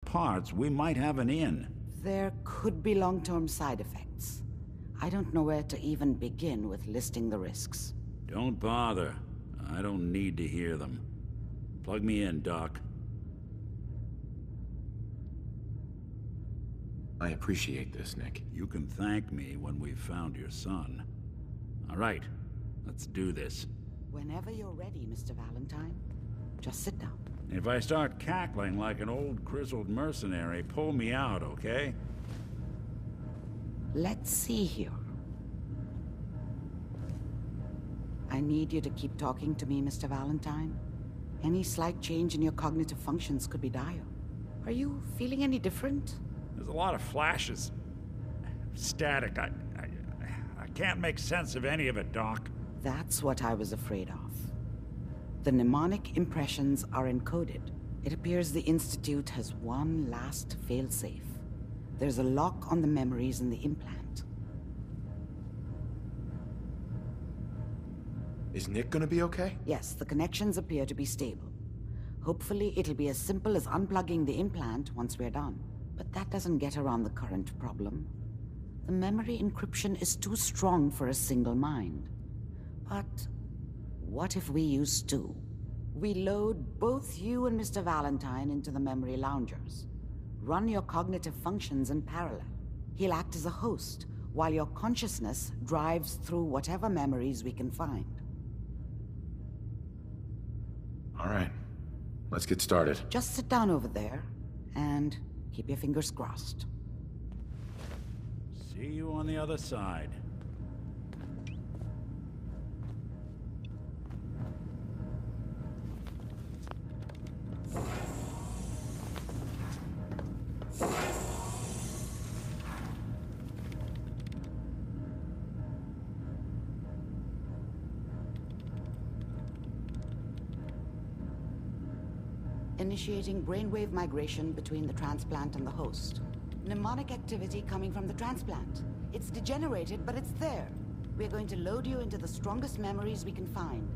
parts, we might have an in. There could be long-term side effects. I don't know where to even begin with listing the risks. Don't bother. I don't need to hear them. Plug me in, Doc. I appreciate this, Nick. You can thank me when we've found your son. All right, let's do this. Whenever you're ready, Mr. Valentine. Just sit down. If I start cackling like an old grizzled mercenary, pull me out, okay? Let's see here. I need you to keep talking to me, Mr. Valentine. Any slight change in your cognitive functions could be dire. Are you feeling any different? There's a lot of flashes. Static. I can't make sense of any of it, Doc. That's what I was afraid of. The mnemonic impressions are encoded. It appears the Institute has one last failsafe. There's a lock on the memories in the implant. Is Nick gonna be okay? Yes, the connections appear to be stable. Hopefully, it'll be as simple as unplugging the implant once we're done. But that doesn't get around the current problem. The memory encryption is too strong for a single mind. But what if we use two? We load both you and Mr. Valentine into the memory loungers. Run your cognitive functions in parallel. He'll act as a host, while your consciousness drives through whatever memories we can find. All right, let's get started. Just sit down over there, and keep your fingers crossed. See you on the other side. Initiating brainwave migration between the transplant and the host. Mnemonic activity coming from the transplant. It's degenerated, but it's there. We're going to load you into the strongest memories we can find.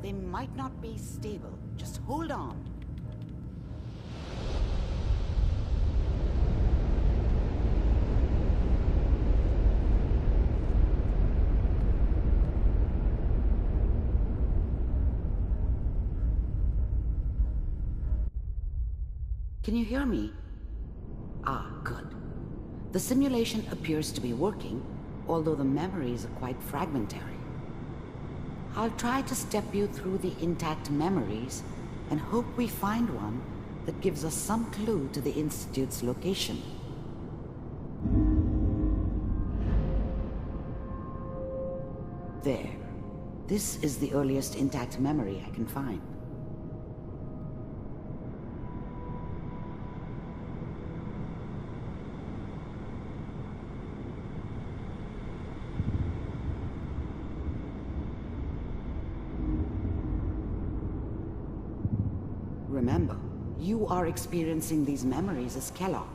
They might not be stable. Just hold on. Can you hear me? Ah, good. The simulation appears to be working, although the memories are quite fragmentary. I'll try to step you through the intact memories and hope we find one that gives us some clue to the Institute's location. There. This is the earliest intact memory I can find. Remember, you are experiencing these memories as Kellogg.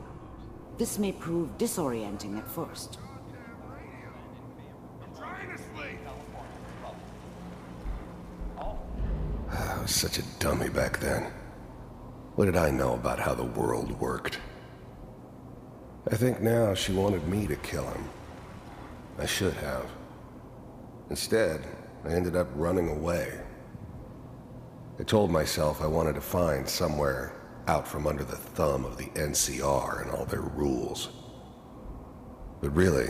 This may prove disorienting at first. I was such a dummy back then. What did I know about how the world worked? I think now she wanted me to kill him. I should have. Instead, I ended up running away. I told myself I wanted to find somewhere out from under the thumb of the NCR and all their rules. But really,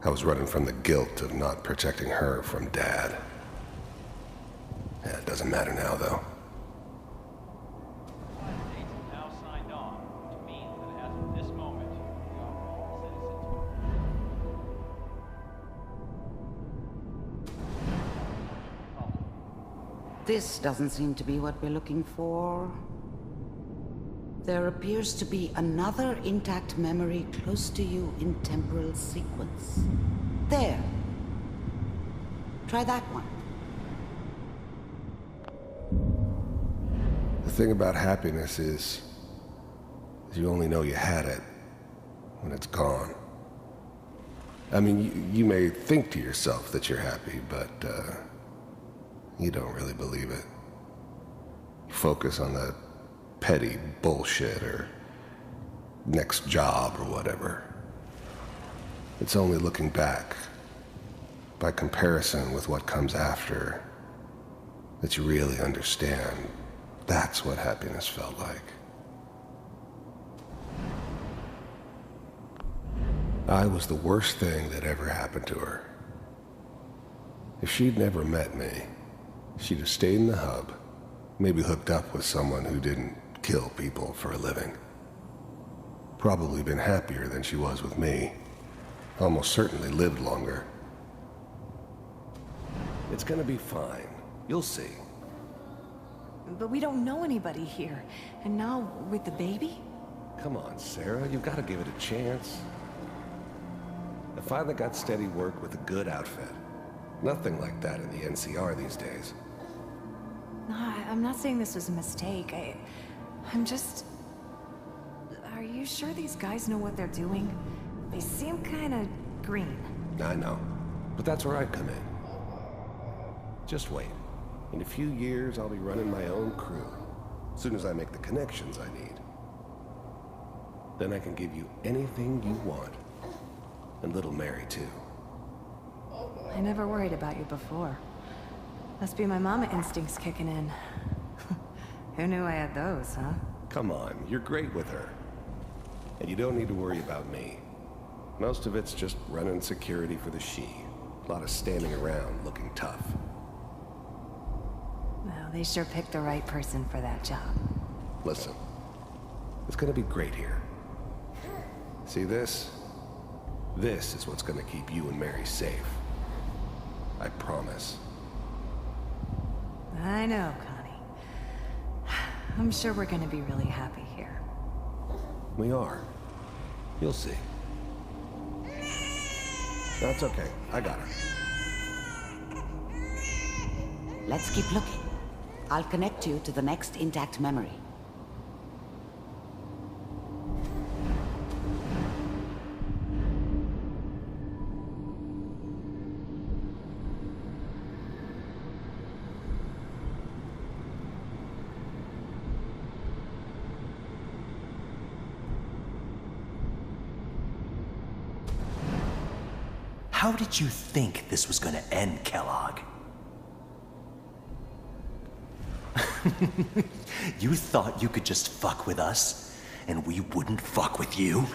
I was running from the guilt of not protecting her from Dad. Yeah, it doesn't matter now, though. Now signed on, which means that as of this moment, we are all citizens. This doesn't seem to be what we're looking for. There appears to be another intact memory close to you in temporal sequence. There. Try that one. The thing about happiness is you only know you had it when it's gone. I mean, you may think to yourself that you're happy, but you don't really believe it. You focus on that petty bullshit or next job or whatever. It's only looking back, by comparison with what comes after, that you really understand that's what happiness felt like. I was the worst thing that ever happened to her. If she'd never met me, she'd have stayed in the hub, maybe hooked up with someone who didn't kill people for a living. Probably been happier than she was with me. Almost certainly lived longer. It's gonna be fine. You'll see. But we don't know anybody here. And now, with the baby? Come on, Sarah, you've got to give it a chance. I finally got steady work with a good outfit. Nothing like that in the NCR these days. No, I'm not saying this was a mistake. I'm just... Are you sure these guys know what they're doing? They seem kinda green. I know, but that's where I come in. Just wait. In a few years, I'll be running my own crew. As soon as I make the connections I need. Then I can give you anything you want. And little Mary, too. I never worried about you before. Must be my mama instincts kicking in. Who knew I had those, huh? Come on, you're great with her. And you don't need to worry about me. Most of it's just running security for the she. A lot of standing around looking tough. Well, they sure picked the right person for that job. Listen, it's gonna be great here. See this? This is what's gonna keep you and Mary safe. I promise. I know, Connie. I'm sure we're gonna be really happy here. We are. You'll see. That's okay. I got her. Let's keep looking. I'll connect you to the next intact memory. How did you think this was gonna end, Kellogg? You thought you could just fuck with us, and we wouldn't fuck with you?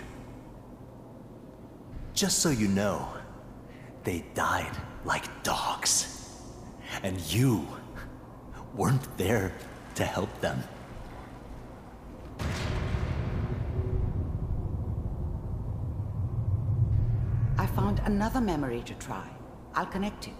Just so you know, they died like dogs. And you weren't there to help them. I found another memory to try. I'll connect you.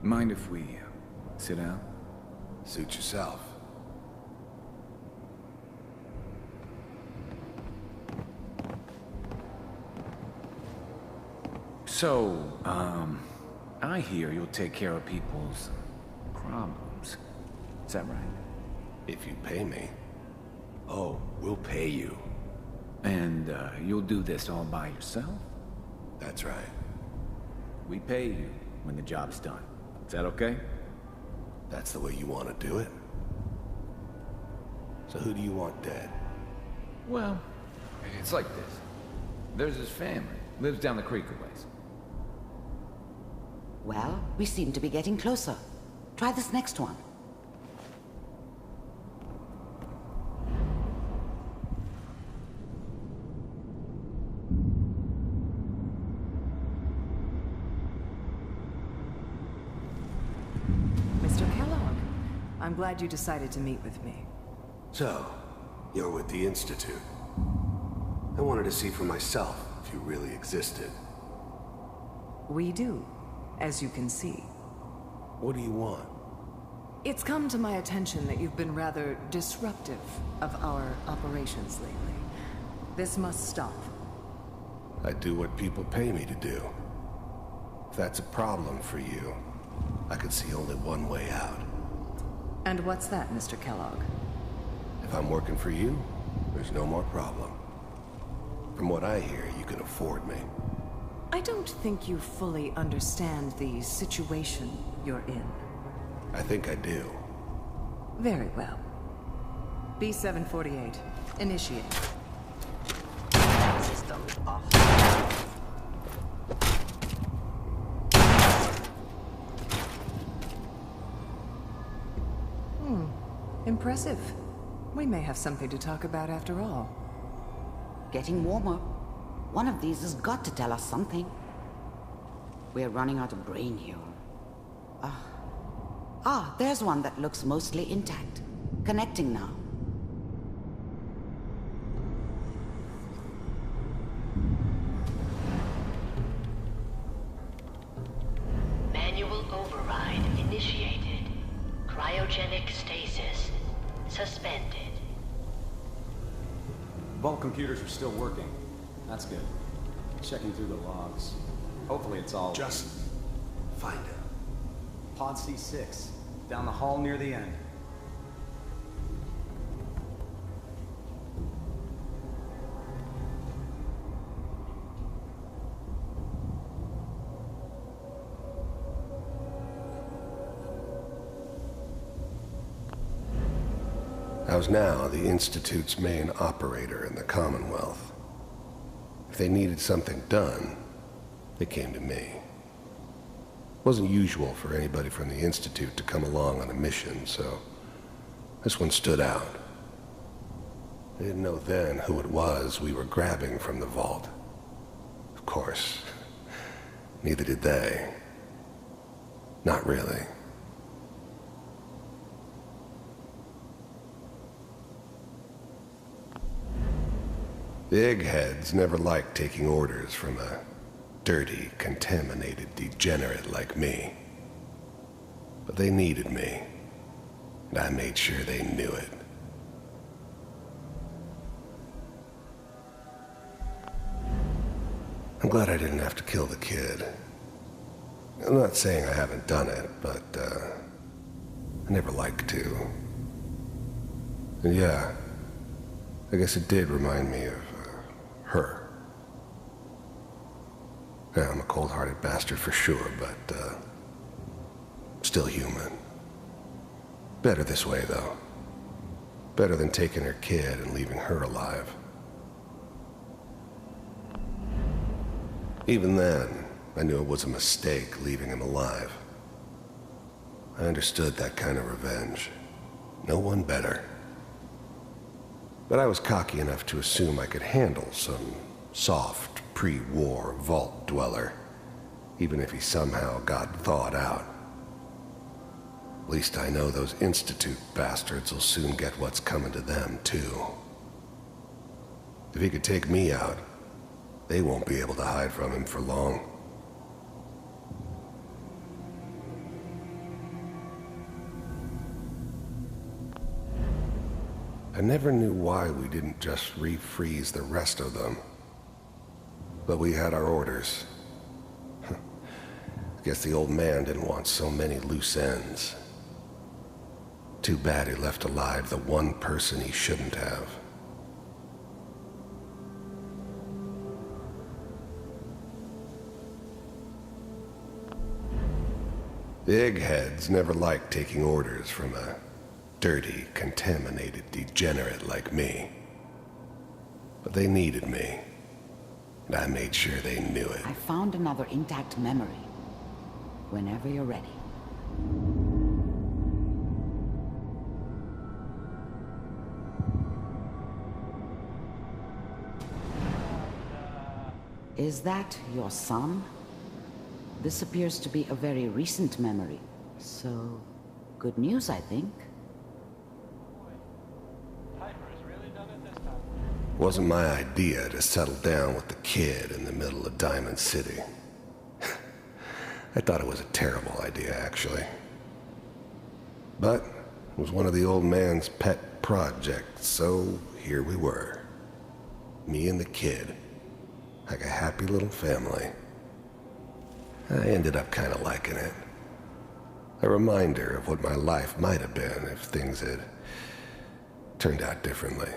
Mind if we sit down? Suit yourself. So, I hear you'll take care of people's problems. Is that right? If you pay me. Oh, we'll pay you. And, you'll do this all by yourself? That's right. We pay you when the job's done. Is that okay? That's the way you want to do it? So who do you want dead? Well, it's like this. There's his family. Lives down the creek a ways. Well, we seem to be getting closer. Try this next one. Mr. Kellogg, I'm glad you decided to meet with me. So, you're with the Institute. I wanted to see for myself if you really existed. We do, as you can see. What do you want? It's come to my attention that you've been rather disruptive of our operations lately. This must stop. I do what people pay me to do. If that's a problem for you, I could see only one way out. And what's that, Mr. Kellogg? If I'm working for you, There's no more problem. From what I hear, you can afford me. I don't think you fully understand the situation you're in. I think I do. Very well. B-748, initiate. System off. Impressive. We may have something to talk about after all. Getting warmer. One of these has got to tell us something. We're running out of brain here. There's one that looks mostly intact. Connecting now. Manual override initiated. Cryogenic stasis suspended. Vault computers are still working. That's good. Checking through the logs. Hopefully it's all... Just find it. Pod C6. Down the hall near the end. I was now the Institute's main operator in the Commonwealth. If they needed something done, they came to me. It wasn't usual for anybody from the Institute to come along on a mission, so this one stood out. I didn't know then who it was we were grabbing from the vault. Of course, neither did they. Not really. The eggheads never liked taking orders from a dirty, contaminated degenerate like me. But they needed me, and I made sure they knew it. I'm glad I didn't have to kill the kid. I'm not saying I haven't done it, but, I never liked to. And yeah, I guess it did remind me of her. Yeah, I'm a cold-hearted bastard for sure, but, still human. Better this way, though. Better than taking her kid and leaving her alive. Even then, I knew it was a mistake leaving him alive. I understood that kind of revenge. No one better. But I was cocky enough to assume I could handle some soft, pre-war vault dweller, even if he somehow got thawed out. At least I know those Institute bastards will soon get what's coming to them, too. If he could take me out, they won't be able to hide from him for long. I never knew why we didn't just refreeze the rest of them. But we had our orders. I guess the old man didn't want so many loose ends. Too bad he left alive the one person he shouldn't have. The eggheads never liked taking orders from a dirty, contaminated degenerate like me. But they needed me, and I made sure they knew it. I found another intact memory. Whenever you're ready. Is that your son? This appears to be a very recent memory. So, good news, I think. Wasn't my idea to settle down with the kid in the middle of Diamond City. I thought it was a terrible idea, actually. But it was one of the old man's pet projects, so here we were. Me and the kid. Like a happy little family. I ended up kind of liking it. A reminder of what my life might have been if things had turned out differently.